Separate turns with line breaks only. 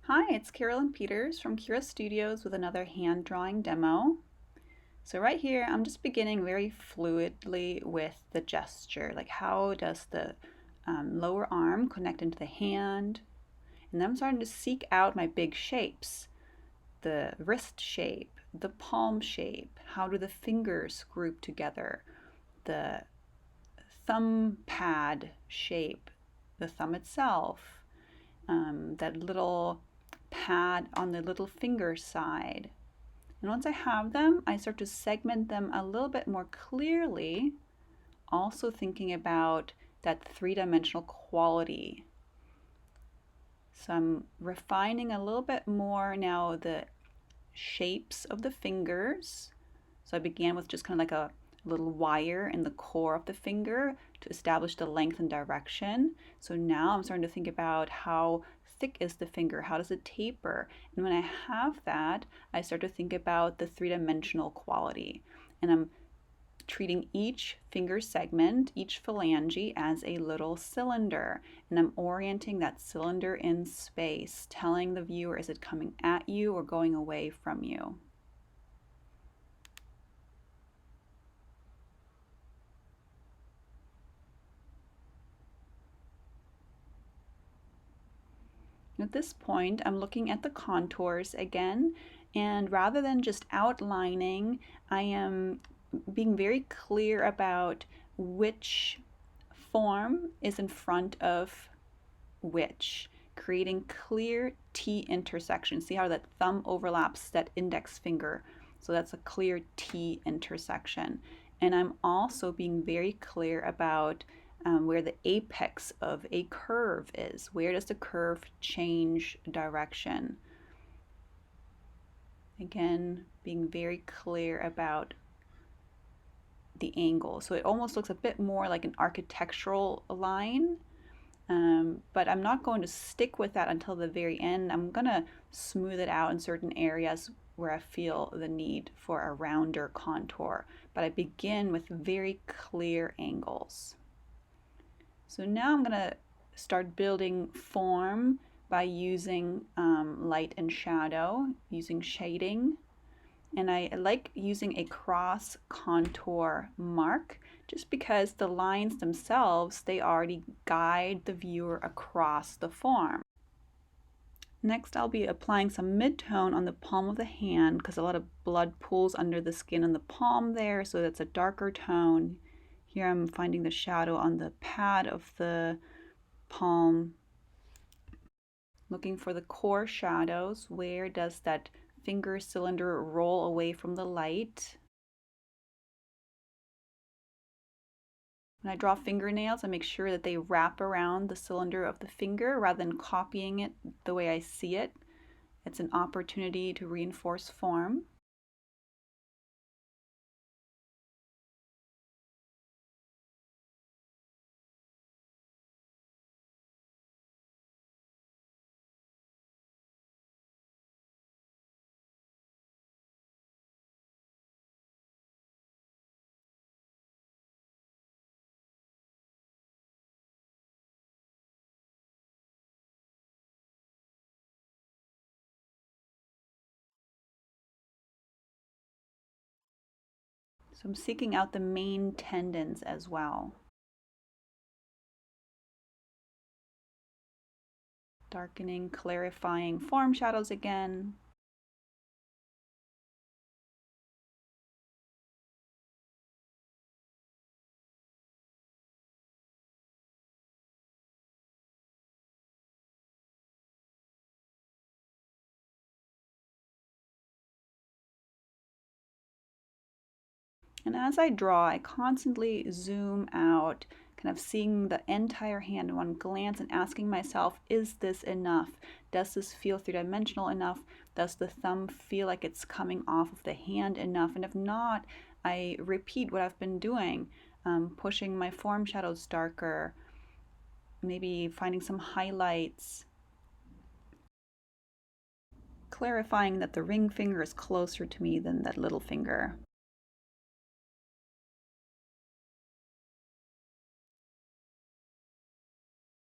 Hi, it's Carolyn Peters from Kira Studios with another hand drawing demo. So right here, I'm just beginning very fluidly with the gesture, like how does the lower arm connect into the hand? And then I'm starting to seek out my big shapes, the wrist shape, the palm shape, how do the fingers group together, the thumb pad shape, the thumb itself, that little pad on the little finger side. And once I have them, I start to segment them a little bit more clearly, also thinking about that three-dimensional quality. So I'm refining a little bit more now the shapes of the fingers. So I began with just kind of like a little wire in the core of the finger to establish the length and direction. So now I'm starting to think about how thick is the finger, how does it taper? And when I have that, I start to think about the three-dimensional quality. And I'm treating each finger segment, each phalange, as a little cylinder. And I'm orienting that cylinder in space, telling the viewer, is it coming at you or going away from you? At this point, I'm looking at the contours again, and rather than just outlining, I am being very clear about which form is in front of which, creating clear T intersections. See how that thumb overlaps that index finger? So that's a clear T intersection. And I'm also being very clear about where the apex of a curve is. Where does the curve change direction? Again, being very clear about the angle. So it almost looks a bit more like an architectural line, but I'm not going to stick with that until the very end. I'm going to smooth it out in certain areas where I feel the need for a rounder contour, but I begin with very clear angles. So now I'm going to start building form by using light and shadow, using shading. And I like using a cross contour mark just because the lines themselves, they already guide the viewer across the form. Next, I'll be applying some mid-tone on the palm of the hand because a lot of blood pools under the skin in the palm there, so that's a darker tone. Here I'm finding the shadow on the pad of the palm, looking for the core shadows. Where does that finger cylinder roll away from the light? When I draw fingernails, I make sure that they wrap around the cylinder of the finger rather than copying it the way I see it. It's an opportunity to reinforce form. So I'm seeking out the main tendons as well. Darkening, clarifying form shadows again. And as I draw, I constantly zoom out, kind of seeing the entire hand in one glance and asking myself, is this enough? Does this feel three-dimensional enough? Does the thumb feel like it's coming off of the hand enough? And if not, I repeat what I've been doing, pushing my form shadows darker, maybe finding some highlights, clarifying that the ring finger is closer to me than that little finger.